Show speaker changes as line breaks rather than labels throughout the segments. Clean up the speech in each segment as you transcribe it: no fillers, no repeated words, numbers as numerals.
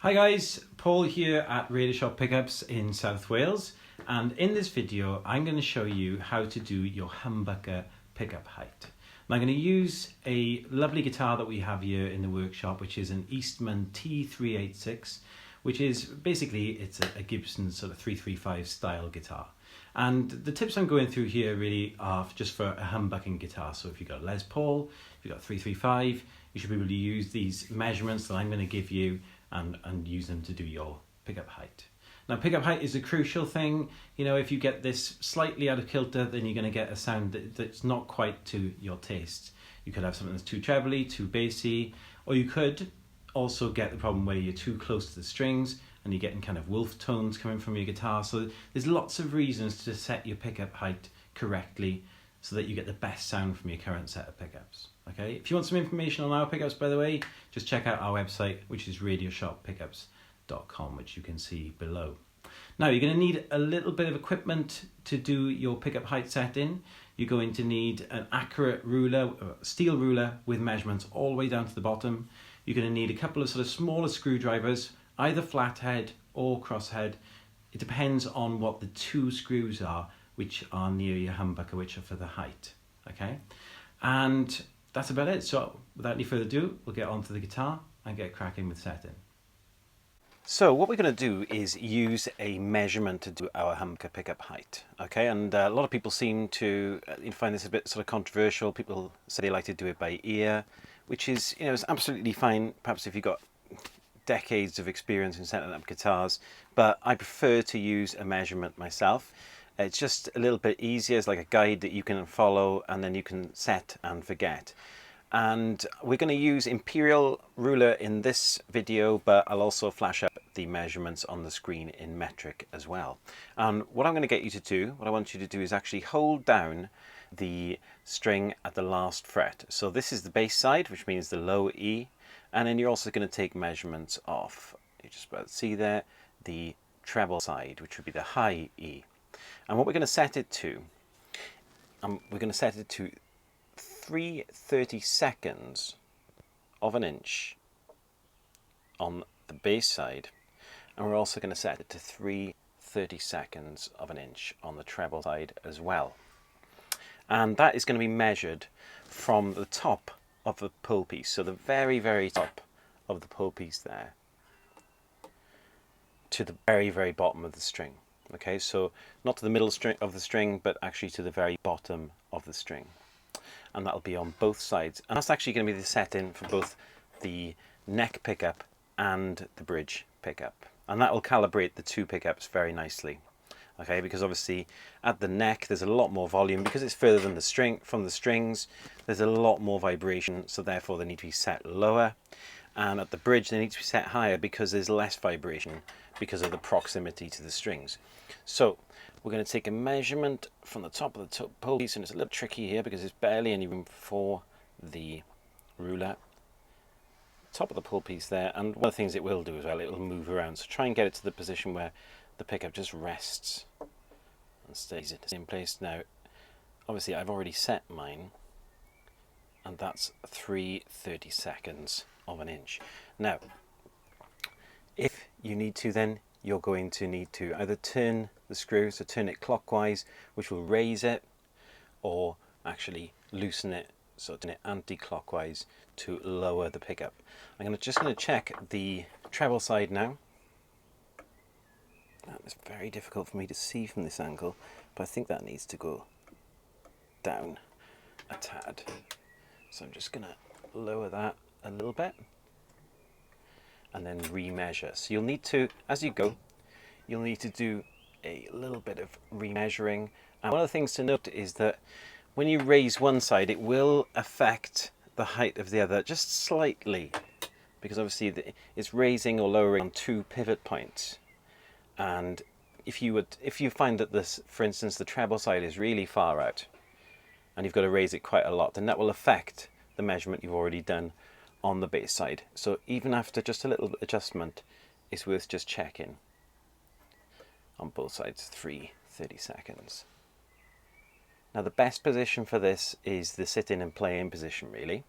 Hi guys, Paul here at Radioshop Pickups in South Wales, and in this video I'm going to show you how to do your humbucker pickup height. And I'm going to use a lovely guitar that we have here in the workshop, which is an Eastman T386, which is basically it's a Gibson sort of 335 style guitar. And the tips I'm going through here really are just for a humbucking guitar. So if you've got a Les Paul, if you've got 335, you should be able to use these measurements that I'm going to give you and use them to do your pickup height. Now, pickup height is a crucial thing. You know, if you get this slightly out of kilter, then you're going to get a sound that's not quite to your taste. You could have something that's too trebly, too bassy, or you could also get the problem where you're too close to the strings and you're getting kind of wolf tones coming from your guitar. So there's lots of reasons to set your pickup height correctly so that you get the best sound from your current set of pickups. Okay, if you want some information on our pickups, by the way, just check out our website, which is radioshoppickups.com, which you can see below. Now, you're going to need a little bit of equipment to do your pickup height setting. You're going to need an accurate ruler, steel ruler with measurements all the way down to the bottom. You're going to need a couple of sort of smaller screwdrivers, either flathead or crosshead. It depends on what the two screws are, which are near your humbucker, which are for the height. Okay, and that's about it. So without any further ado, we'll get onto the guitar and get cracking with setting. So what we're going to do is use a measurement to do our humbucker pickup height. Okay, and a lot of people seem to find this a bit sort of controversial. People say they like to do it by ear, which is, it's absolutely fine. Perhaps if you've got decades of experience in setting up guitars, but I prefer to use a measurement myself. It's just a little bit easier. It's like a guide that you can follow and then you can set and forget. And we're going to use imperial ruler in this video, but I'll also flash up the measurements on the screen in metric as well. And what I'm going to get you to do, what I want you to do is actually hold down the string at the last fret. So this is the bass side, which means the low E, and then you're also going to take measurements off, you just about see there, the treble side, which would be the high E. And what we're going to set it to, we're going to set it to 3/32 of an inch on the bass side, and we're also going to set it to 3/32 of an inch on the treble side as well. And that is going to be measured from the top of the pull piece, so the very, very top of the pull piece there, to the very, very bottom of the string. Okay, so not to the middle string of the string, but actually to the very bottom of the string. And that'll be on both sides. And that's actually going to be the setting for both the neck pickup and the bridge pickup. And that will calibrate the two pickups very nicely. Okay, because obviously at the neck there's a lot more volume because it's further than the string from the strings. There's a lot more vibration, so therefore they need to be set lower. And at the bridge they need to be set higher because there's less vibration because of the proximity to the strings. So we're going to take a measurement from the top of the pull piece, and it's a little tricky here because there's barely any room for the ruler. Top of the pull piece there, and one of the things it will do as well, it will move around. So try and get it to the position where the pickup just rests and stays in the same place. Now, obviously I've already set mine, and that's 3/32 of an inch. Now, if you need to, then you're going to need to either turn the screw, so turn it clockwise, which will raise it, or actually loosen it, so turn it anti-clockwise to lower the pickup. I'm just going to check the treble side now. It's very difficult for me to see from this angle, but I think that needs to go down a tad. So I'm just going to lower that a little bit and then remeasure. So you'll need to, as you go, you'll need to do a little bit of remeasuring. And one of the things to note is that when you raise one side, it will affect the height of the other just slightly, because obviously it's raising or lowering on two pivot points. And if you find that this, for instance, the treble side is really far out and you've got to raise it quite a lot, then that will affect the measurement you've already done on the bass side. So even after just a little adjustment, it's worth just checking on both sides, 3/32. Now the best position for this is the sitting and playing position really,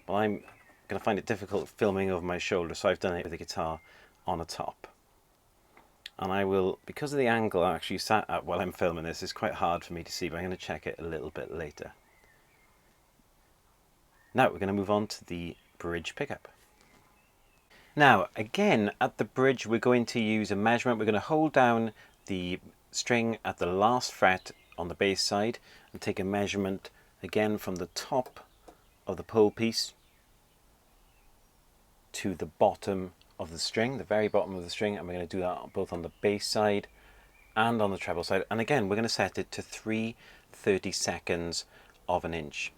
but I'm going to find it difficult filming over my shoulder, so I've done it with the guitar on a top. And I will, because of the angle I actually sat at while I'm filming this, it's quite hard for me to see, but I'm going to check it a little bit later. Now we're going to move on to the bridge pickup. Now again, at the bridge we're going to use a measurement. We're going to hold down the string at the last fret on the bass side and take a measurement again from the top of the pole piece to the bottom of the string, the very bottom of the string, and we're going to do that both on the bass side and on the treble side. And again, we're going to set it to 3/32 of an inch.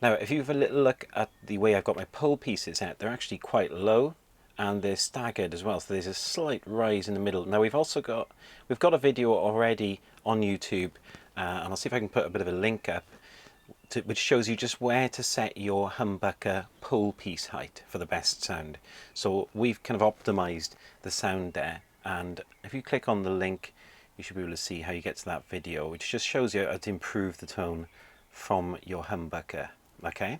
Now, if you have a little look at the way I've got my pole pieces set, they're actually quite low and they're staggered as well. So there's a slight rise in the middle. Now we've got a video already on YouTube, and I'll see if I can put a bit of a link up which shows you just where to set your humbucker pole piece height for the best sound. So we've kind of optimized the sound there, and if you click on the link you should be able to see how you get to that video, which just shows you how to improve the tone from your humbucker. Okay,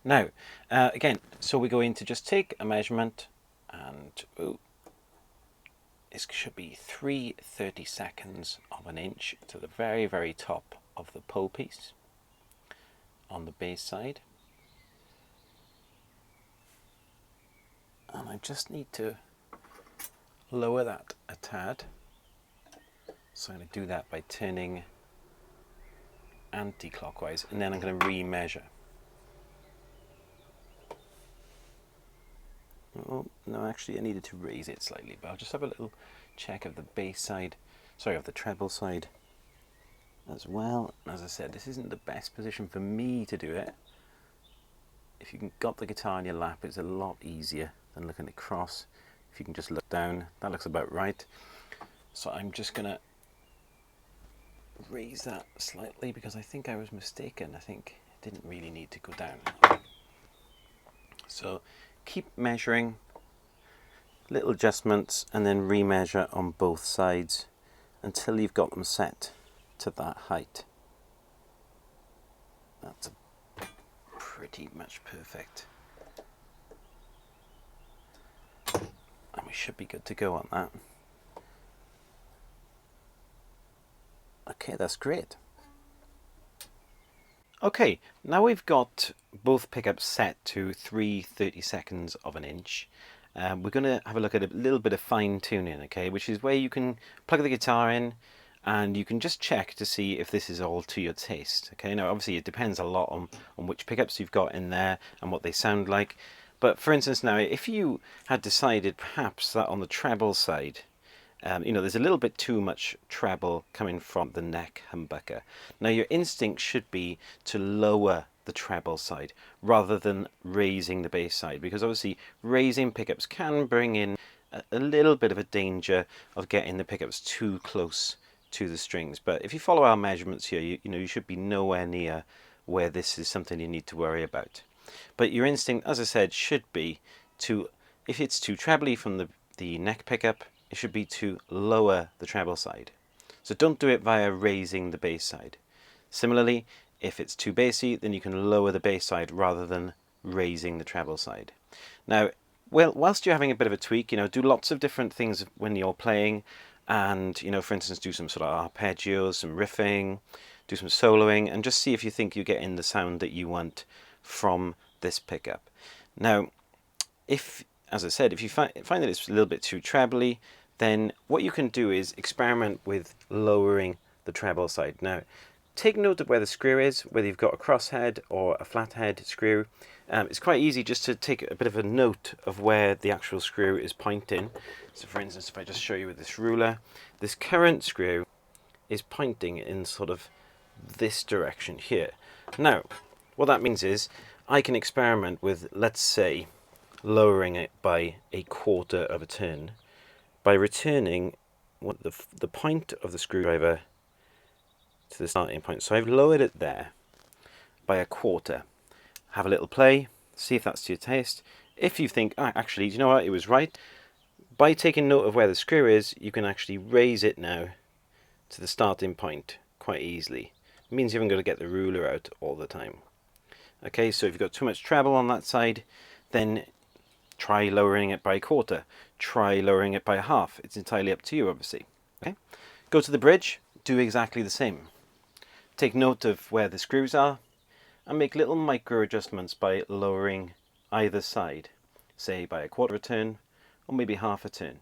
now again, so we're going to just take a measurement, and this should be 3/32 of an inch to the very, very top of the pole piece on the bass side. And I just need to lower that a tad. So I'm going to do that by turning anti-clockwise, and then I'm going to re-measure. Oh, no, actually I needed to raise it slightly, but I'll just have a little check of the bass side, sorry, of the treble side as well. As I said, this isn't the best position for me to do it. If you can got the guitar in your lap, it's a lot easier than looking across. If you can just look down, that looks about right. So I'm just going to raise that slightly because I think I was mistaken. I think it didn't really need to go down. So keep measuring, little adjustments, and then re-measure on both sides until you've got them set to that height. That's pretty much perfect. And we should be good to go on that. Okay, that's great. Okay, now we've got both pickups set to 3/32 of an inch. We're going to have a look at a little bit of fine tuning, okay, which is where you can plug the guitar in and you can just check to see if this is all to your taste. Okay, now obviously it depends a lot on which pickups you've got in there and what they sound like. But for instance, now if you had decided perhaps that on the treble side, you know, there's a little bit too much treble coming from the neck humbucker. Now your instinct should be to lower the treble side rather than raising the bass side, because obviously raising pickups can bring in a little bit of a danger of getting the pickups too close to the strings. But if you follow our measurements here, you know, you should be nowhere near where this is something you need to worry about. But your instinct, as I said, should be to, if it's too trebly from the neck pickup, it should be to lower the treble side. So don't do it via raising the bass side. Similarly, if it's too bassy, then you can lower the bass side rather than raising the treble side. Now, well, whilst you're having a bit of a tweak, you know, do lots of different things when you're playing, and, you know, for instance, do some sort of arpeggios, some riffing, do some soloing, and just see if you think you're getting the sound that you want from this pickup. Now, if, as I said, if you find that it's a little bit too trebly, then what you can do is experiment with lowering the treble side. Now, take note of where the screw is, whether you've got a crosshead or a flathead screw. It's quite easy just to take a bit of a note of where the actual screw is pointing. So for instance, if I just show you with this ruler, this current screw is pointing in sort of this direction here. Now, what that means is I can experiment with, let's say, lowering it by 1/4 of a turn by returning the point of the screwdriver to the starting point. So I've lowered it there by 1/4. Have a little play, see if that's to your taste. If you think, actually, you know what, it was right, by taking note of where the screw is, you can actually raise it now to the starting point quite easily. It means you haven't got to get the ruler out all the time. Okay, so if you've got too much treble on that side, then try lowering it by 1/4. try lowering it by half. It's entirely up to you, obviously. Okay, go to the bridge, do exactly the same. Take note of where the screws are and make little micro adjustments by lowering either side, say by a quarter of a turn or maybe half a turn,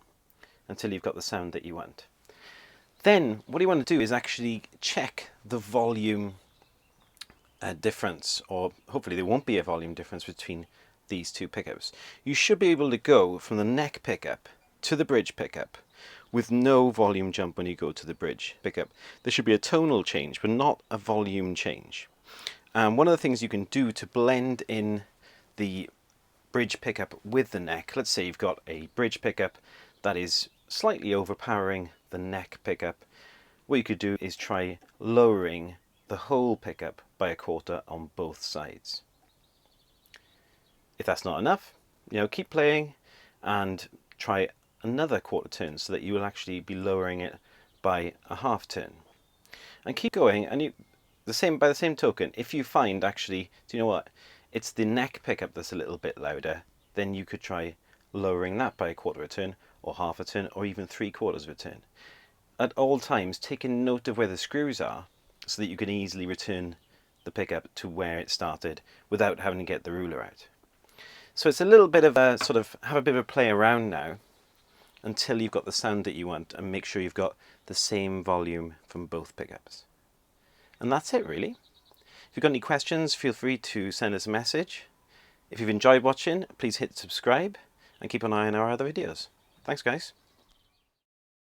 until you've got the sound that you want. Then what you want to do is actually check the volume difference, or hopefully there won't be a volume difference between these two pickups. You should be able to go from the neck pickup to the bridge pickup with no volume jump when you go to the bridge pickup. There should be a tonal change, but not a volume change. And one of the things you can do to blend in the bridge pickup with the neck, let's say you've got a bridge pickup that is slightly overpowering the neck pickup, what you could do is try lowering the whole pickup by a quarter on both sides. If that's not enough, keep playing and try another quarter turn so that you will actually be lowering it by a half turn. And keep going, and by the same token, if you find actually, do you know what, it's the neck pickup that's a little bit louder, then you could try lowering that by a quarter of a turn, or half a turn, or even 3/4 of a turn. At all times, take a note of where the screws are so that you can easily return the pickup to where it started without having to get the ruler out. So it's a little bit of a have a bit of a play around now until you've got the sound that you want, and make sure you've got the same volume from both pickups. And that's it, really. If you've got any questions, feel free to send us a message. If you've enjoyed watching, please hit subscribe and keep an eye on our other videos. Thanks, guys.